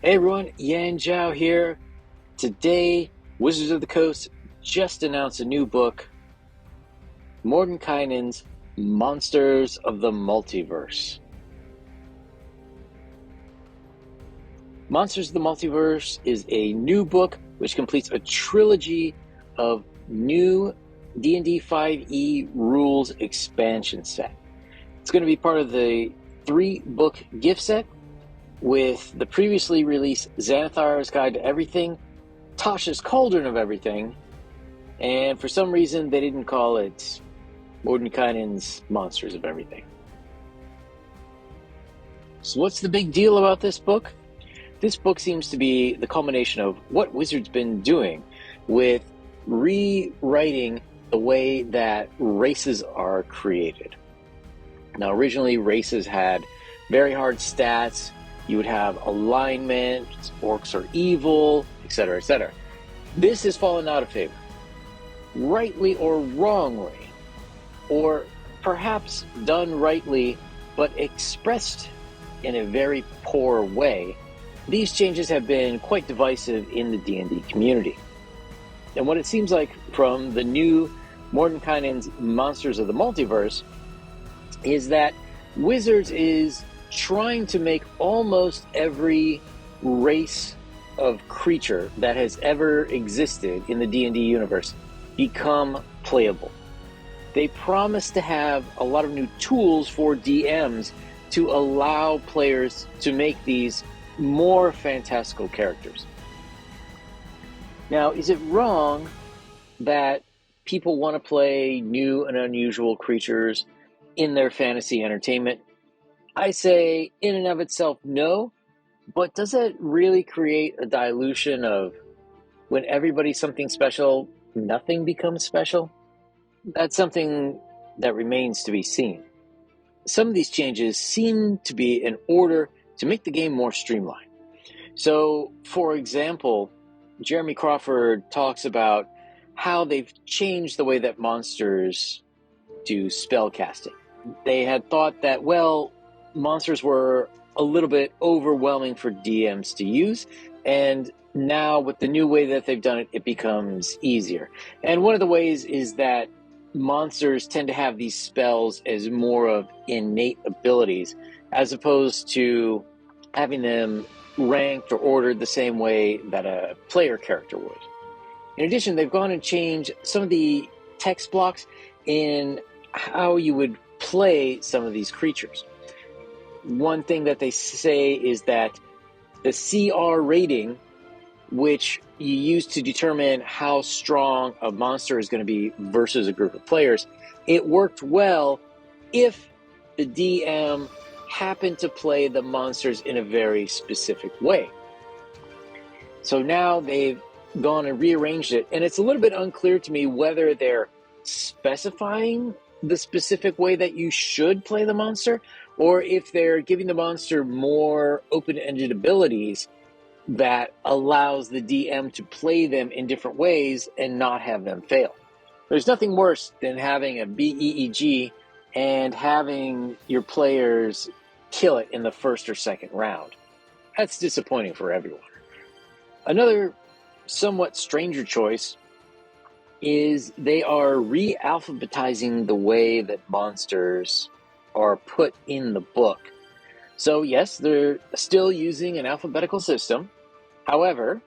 Hey everyone, Yan Zhao here. Today, Wizards of the Coast just announced a new book, Mordenkainen's Monsters of the Multiverse. Monsters of the Multiverse is a new book which completes a trilogy of new D&D 5e rules expansion set. It's going to be part of the 3-book gift set with the previously released Xanathar's Guide to Everything, Tasha's Cauldron of Everything, and for some reason they didn't call it Mordenkainen's Monsters of Everything. So what's the big deal about this book? This book seems to be the culmination of what Wizards been doing with rewriting the way that races are created. Now, originally races had very hard stats. You would have alignment, orcs are evil, etc., etc. This has fallen out of favor. Rightly or wrongly, or perhaps done rightly but expressed in a very poor way, these changes have been quite divisive in the D&D community. And what it seems like from the new Mordenkainen's Monsters of the Multiverse is that Wizards is trying to make almost every race of creature that has ever existed in the D&D universe become playable. They promise to have a lot of new tools for DMs to allow players to make these more fantastical characters. Now, is it wrong that people want to play new and unusual creatures in their fantasy entertainment? I say, in and of itself, no, but does it really create a dilution of when everybody's something special, nothing becomes special? That's something that remains to be seen. Some of these changes seem to be in order to make the game more streamlined. So, for example, Jeremy Crawford talks about how they've changed the way that monsters do spell casting. They had thought that, well, monsters were a little bit overwhelming for DMs to use, and now with the new way that they've done it, it becomes easier. And one of the ways is that monsters tend to have these spells as more of innate abilities, as opposed to having them ranked or ordered the same way that a player character would. In addition, they've gone and changed some of the text blocks in how you would play some of these creatures. One thing that they say is that the CR rating, which you use to determine how strong a monster is going to be versus a group of players, it worked well if the DM happened to play the monsters in a very specific way. So now they've gone and rearranged it, and it's a little bit unclear to me whether they're specifying the specific way that you should play the monster, or if they're giving the monster more open-ended abilities that allows the DM to play them in different ways and not have them fail. There's nothing worse than having a BEEG and having your players kill it in the first or second round. That's disappointing for everyone. Another somewhat stranger choice is they are re-alphabetizing the way that monsters are put in the book. So yes, they're still using an alphabetical system. However,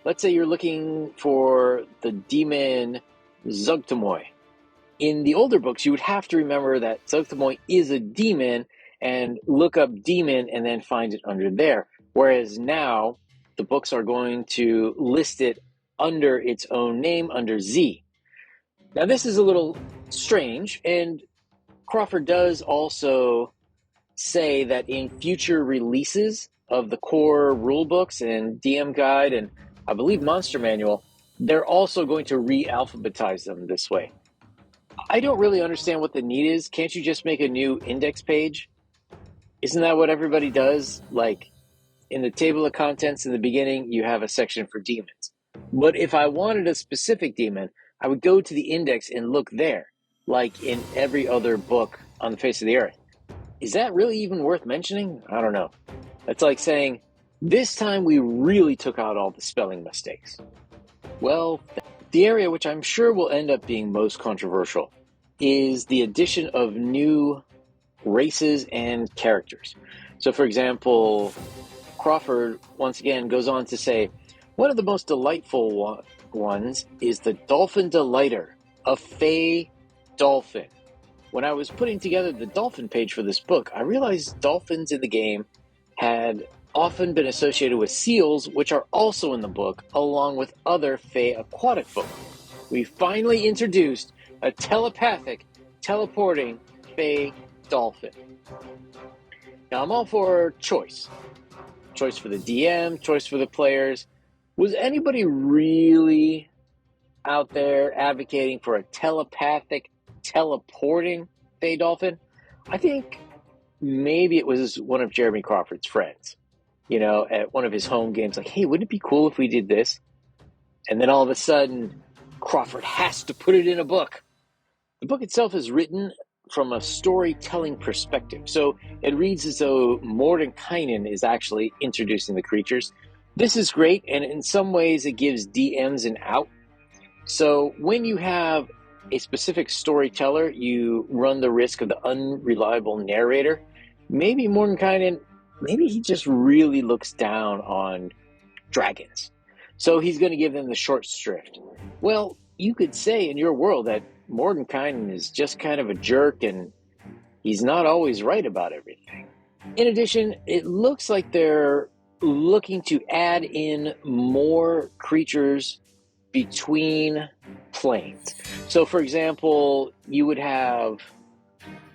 let's say you're looking for the demon Zugtamoy. In the older books, you would have to remember that Zugtamoy is a demon and look up demon and then find it under there. Whereas now, the books are going to list it under its own name, under Z. Now, this is a little strange, and Crawford does also say that in future releases of the core rulebooks and DM guide and I believe monster manual, they're also going to re-alphabetize them this way. I don't really understand what the need is. Can't you just make a new index page? Isn't that what everybody does? Like in the table of contents in the beginning, you have a section for demons. But if I wanted a specific demon, I would go to the index and look there, like in every other book on the face of the earth. Is that really even worth mentioning? I don't know. That's like saying, This time we really took out all the spelling mistakes. Well, the area which I'm sure will end up being most controversial is the addition of new races and characters. So, for example, Crawford once again goes on to say, one of the most delightful ones is the Dolphin Delighter, a Fey dolphin. When I was putting together the dolphin page for this book, I realized dolphins in the game had often been associated with seals, which are also in the book, along with other Fey aquatic folk. We finally introduced a telepathic, teleporting Fey dolphin. Now, I'm all for choice. Choice for the DM, choice for the players. Was anybody really out there advocating for a telepathic, teleporting Bay Dolphin? I think maybe it was one of Jeremy Crawford's friends, at one of his home games, like, hey, wouldn't it be cool if we did this? And then all of a sudden, Crawford has to put it in a book. The book itself is written from a storytelling perspective. So it reads as though Mordenkainen is actually introducing the creatures. This is great, and in some ways it gives DMs an out. So when you have a specific storyteller, you run the risk of the unreliable narrator. Maybe Mordenkainen, maybe he just really looks down on dragons. So he's going to give them the short shrift. Well, you could say in your world that Mordenkainen is just kind of a jerk and he's not always right about everything. In addition, it looks like they're looking to add in more creatures between planes. So, for example, you would have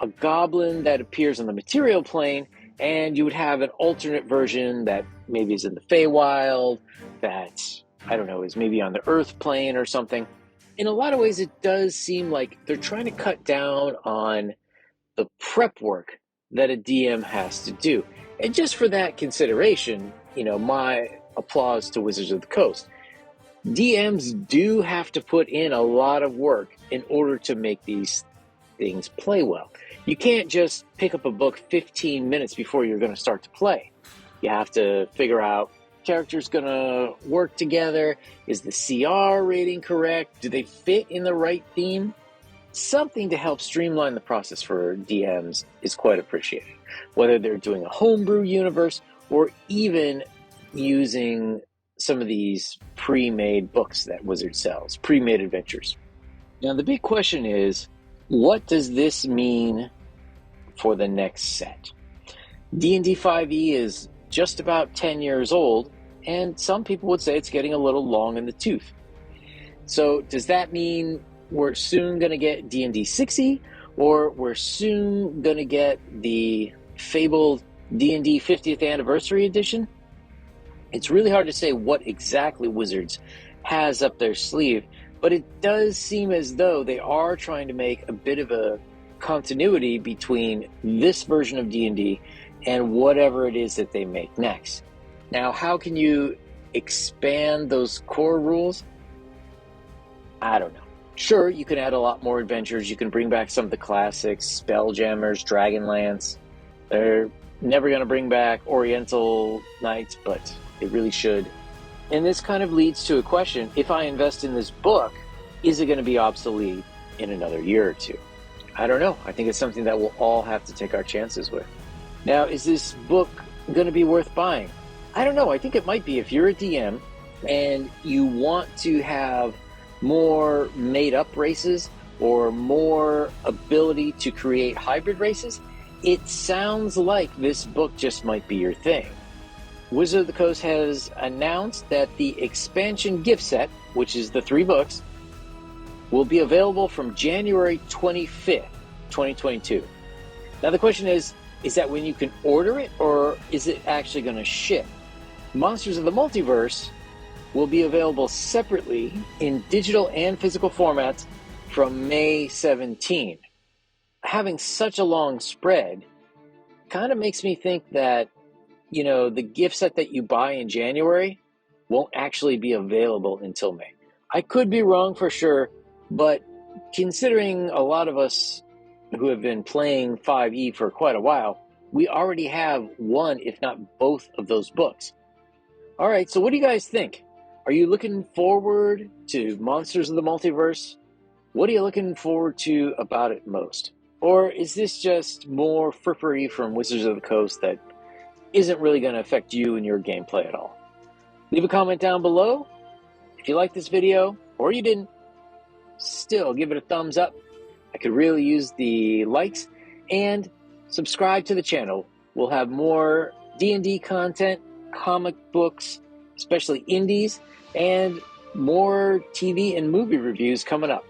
a goblin that appears on the material plane, and you would have an alternate version that maybe is in the Feywild, that, I don't know, is maybe on the Earth plane or something. In a lot of ways, it does seem like they're trying to cut down on the prep work that a DM has to do. And just for that consideration, my applause to Wizards of the Coast. DMs do have to put in a lot of work in order to make these things play well. You can't just pick up a book 15 minutes before you're going to start to play. You have to figure out characters going to work together. Is the CR rating correct? Do they fit in the right theme? Something to help streamline the process for DMs is quite appreciated. Whether they're doing a homebrew universe or even using some of these pre-made books that Wizard sells, pre-made adventures. Now, the big question is, what does this mean for the next set? D&D 5e is just about 10 years old, and some people would say it's getting a little long in the tooth. So does that mean we're soon going to get D&D 6e, or we're soon going to get the fabled D&D 50th Anniversary Edition? It's really hard to say what exactly Wizards has up their sleeve, but it does seem as though they are trying to make a bit of a continuity between this version of D&D and whatever it is that they make next. Now, how can you expand those core rules? I don't know. Sure, you can add a lot more adventures. You can bring back some of the classics, Spelljammers, Dragonlance. They're never going to bring back Oriental Knights, but they really should. And this kind of leads to a question: if I invest in this book, is it going to be obsolete in another year or two? I don't know. I think it's something that we'll all have to take our chances with. Now, is this book going to be worth buying? I don't know. I think it might be. If you're a DM and you want to have more made-up races or more ability to create hybrid races, it sounds like this book just might be your thing. Wizard of the Coast has announced that the expansion gift set, which is the 3 books, will be available from January 25th, 2022. Now the question is that when you can order it, or is it actually going to ship? Monsters of the Multiverse will be available separately in digital and physical formats from May 17. Having such a long spread kind of makes me think that the gift set that you buy in January won't actually be available until May. I could be wrong for sure, but considering a lot of us who have been playing 5e for quite a while, we already have one, if not both, of those books. All right, so what do you guys think? Are you looking forward to Monsters of the Multiverse? What are you looking forward to about it most? Or is this just more frippery from Wizards of the Coast that isn't really going to affect you and your gameplay at all? Leave a comment down below. If you liked this video, or you didn't, still give it a thumbs up. I could really use the likes, and subscribe to the channel. We'll have more D&D content, comic books, especially indies, and more TV and movie reviews coming up.